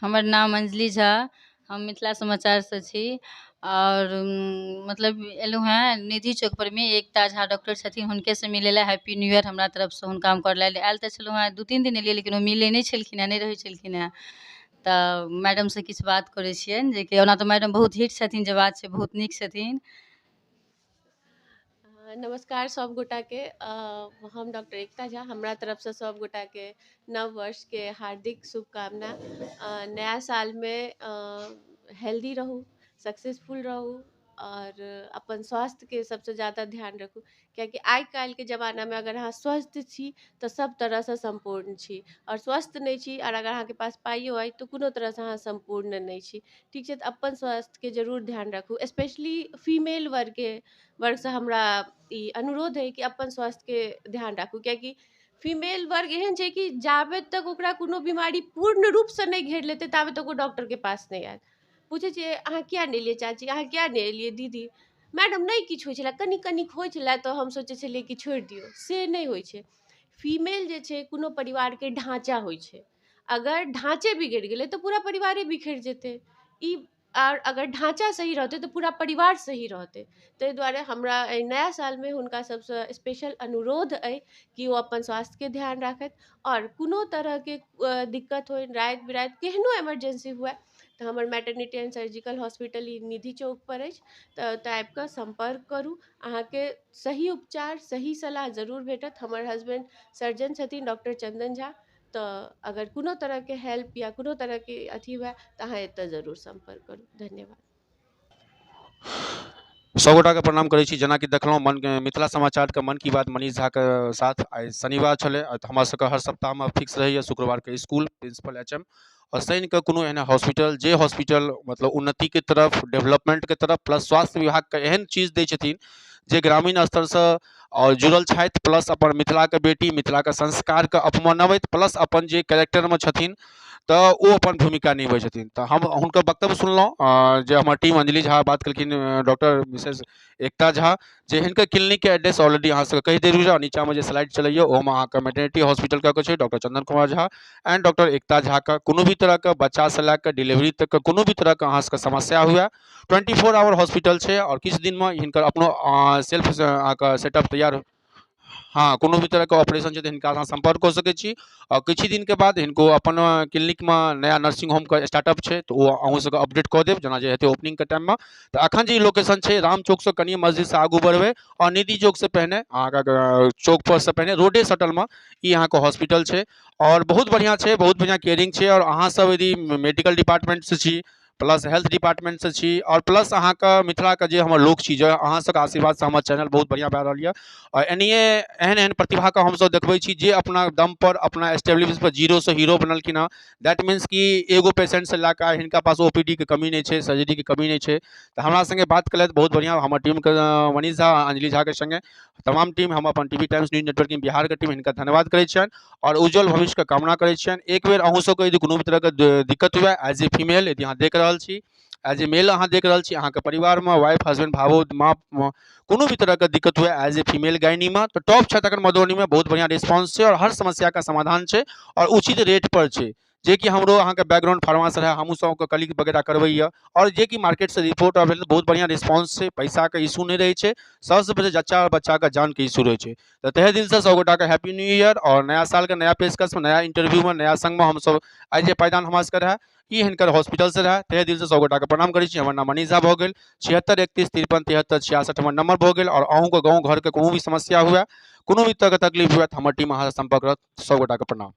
हमर नाम अंजलि झा, हम मिथिला समाचार से छी और मतलब एलहुँ हेँ निधि चौक पर में एकता झा डॉक्टर छथिन, हुनके से मिले ला। हैप्पी न्यू ईयर हमरा तरफ से हुनका हम करले आयल तऽ छलहुँ हेँ, 2-3 दिन एलियै लेकिन ओ मिले नहीं छलखिन हेँ, नहीं रहै छलखिन हेँ। तऽ मैडम से किछु बात करै छियनि जे कि ओना तऽ मैडम बहुत हिट छथिन, जे बात छै बहुत नीक छथिन। नमस्कार सब गोटा के। हम डॉक्टर एकता झा, हमरा तरफ से सब गोटा के नव वर्ष के हार्दिक शुभकामना। नया साल में हेल्दी रहू, सक्सेसफुल रहू और अपन स्वास्थ्य के सबसे ज़्यादा ध्यान रखू, कियाकि आइ काल्हि के ज़माना में अगर अहाँ स्वस्थ छी तऽ सब तरह से संपूर्ण छी, और स्वस्थ नहीं छी और अगर अहाँ के पास पाइयो अइ तो कोनो तरह से अहाँ संपूर्ण नहीं छी। ठीक छै, तऽ अपन स्वास्थ्य के जरूर ध्यान रखू। स्पेशली फीमेल वर्ग से हमरा ई अनुरोध है कि अपन स्वास्थ्य के ध्यान राखू, कियाकि फीमेल वर्ग एहन छै कि जाबे तक ओकरा कोनो बीमारी पूर्ण रूप से नहीं घेर लेते ताबे तक वो डॉक्टर के पास नहीं आयत। पूछे छियै अहाँ किया नहीं एलियै चाची, अहाँ किया नहीं एलियै दीदी, मैडम नहीं किछु होइ छलै, कनिक कनिक होइ छलै तऽ हम सोचै छलियै कि छोड़ि दियौ, से नहीं होइ छै। फीमेल जे छै कोनो परिवार के ढांचा होइ छै, अगर ढांचे बिगड़ि गेलै तऽ पूरा परिवारे बिखरि जेतै। ई और अगर ढांचा सही रहते तो पूरा परिवार सही रहते। ताहि दुआरे हमरा एहि नया साल में हुनका सबसे स्पेशल अनुरोध अइ कि वो अपन स्वास्थ्य के ध्यान राखत, और कोनो तरह के दिक्कत हो, राति बिराति केहनो इमरजेंसी हुए तऽ हमर मैटरनिटी एंड सर्जिकल हॉस्पिटल ई निधि चौक पर अछि, तऽ ओतऽ आबि कऽ संपर्क करू, अहाँके सही उपचार सही सलाह जरूर भेटत। हमर हस्बैंड सर्जन छथिन डॉक्टर चंदन झा, तऽ अगर कोनो तरह के हेल्प या कोनो तरह के अथी हुए तऽ अहाँ एतऽ जरूर संपर्क करू। धन्यवाद। सबगोटा के प्रणाम करै छी। जेना कि देखलहुँ मिथिला समाचार के मन की बात मनीष झा के साथ आइ शनिवार छलै, हमरा सबके हर सप्ताह में फिक्स रहैया शुक्रवार के स्कूल प्रिंसिपल एचएम, और शनि के कोनो एहन हॉस्पिटल जे हॉस्पिटल मतलब उन्नति के तरफ, डेवलपमेंट के तरफ, प्लस स्वास्थ्य विभाग के एहन चीज दै छथिन जे ग्रामीण स्तर से और जुड़ल छथि, प्लस अपन मिथिला के बेटी, मिथिला के संस्कार के अपमानबैत, प्लस अपन जे कैरेक्टर में छथिन तऽ ओ अपन भूमिका निभबै छथिन। तऽ हम हुनकर वक्तव्य सुनलहुँ, जे हमर टीम अंजलि झा बात केलखिन, डॉक्टर मिसेज एकता झा, जे हिनकर क्लिनिक के एड्रेस ऑलरेडी अहाँ सबके कहि देलहुँ है, नीचा में जे स्लाइड चलैया ओहिमे अहाँके मैटरनिटी हॉस्पिटल कऽ के छै, doctor Chandan Kumar Jha and doctor Ekta Jha का कोनो भी तरह के बच्चा से लऽ के डिलीवरी तक के कोनो भी तरह के अहाँ सबके समस्या हुए 24 आवर हॉस्पिटल छै, और किछु दिन में हिनकर अपनो सेल्फ अहाँके सेटअप तैयार। हाँ, कोनो भी तरह के ऑपरेशन छै तऽ हिनका अहाँ संपर्क कऽ सकै छी, और किछु दिन के बाद हिनको अपन क्लिनिक में नया नर्सिंग होम के स्टार्टअप छै, तऽ ओ अहूँ सबके अपडेट कऽ देब जेना जे हेतै ओपनिंग के टाइम में। तऽ अखन जे लोकेशन छै राम चौक से कनी मस्जिद से आगू बढ़बै और निधि चौक से पहिने अहाँके चौक पर से पहिने रोडे सटल में ई अहाँके हॉस्पिटल छै, और बहुत बढ़िया छै, बहुत बढ़िया केयरिंग छै। और अहाँ सब यदि मेडिकल डिपार्टमेंट से छी, प्लस हेल्थ डिपार्टमेंट से छी, और प्लस अहाँके मिथिला के जे हमर लोक छी, जो अहाँ सबके आशीर्वाद से हमर चैनल बहुत बढ़िया भए रहल यऽ, और एनाहिए एहन एहन प्रतिभा के हम सब देखबै छी जे अपना दम पर, अपना एस्टेब्लिश पर जीरो से हीरो बनलखिन हँ। दैट मीन्स कि एगो पेशेंट से लाकर हिनका पास ओपीडी के कमी नहीं छै, सर्जरी के कमी नहीं छै। तऽ हमरा संगे बात केलथि बहुत बढ़िया हमर टीम के, मनीष झा अंजलि झा के संगे तमाम टीम, हम अपन TV times news networking Bihar के टीम, हिनका धन्यवाद करै छियनि और उज्जवल भविष्य के कामना करै छियनि। एक बेर अहूँ सबके यदि कोनो भी तरह के दिक्कत हुए एज ए फीमेल यदि अहाँ देख रहल छी, एज ए मेल अहाँ देख रहल छी, अहाँके परिवार में वाइफ हस्बैंड भावो माँ कोनो भी तरह के दिक्कत हुए एज ए फीमेल गायनी में, तो टॉप छथि अखन मधुबनी में, बहुत बढ़िया रिस्पांस छै और हर समस्या का समाधान छै और उचित रेट पर छै। जे कि हमरो अहाँके बैकग्राउंड फार्मा से रहे, हमहूँ सबके कलीग वगैरह करबैया, और जे कि मार्केट से रिपोर्ट आवेल बहुत बढ़िया रिस्पांस छै, पैसा के इशू नहीं रहे छै, सबसे पहले जच्चा और बच्चा के जान के इशू रहे छै। तो तहे दिल से सब गोटा के हैप्पी न्यू ईयर, और नया साल के नया पेशकश में, नया इंटरव्यू में, नया संग में हम सब आइ जे पायदान हमरा सबके रहे ई हिनकर हॉस्पिटल से रहे, तहे दिल से सब गोटा के प्रणाम करै छी। हमर नाम मनीष झा भऽ गेल, 76 31 53 73 66 हमर नंबर भऽ गेल, और अहूँ के गाँव घर के कोनो भी समस्या हुए, कोनो भी तरह के तकलीफ हुए तऽ हमर टीम अहाँ से संपर्क करत। सब गोटा के प्रणाम।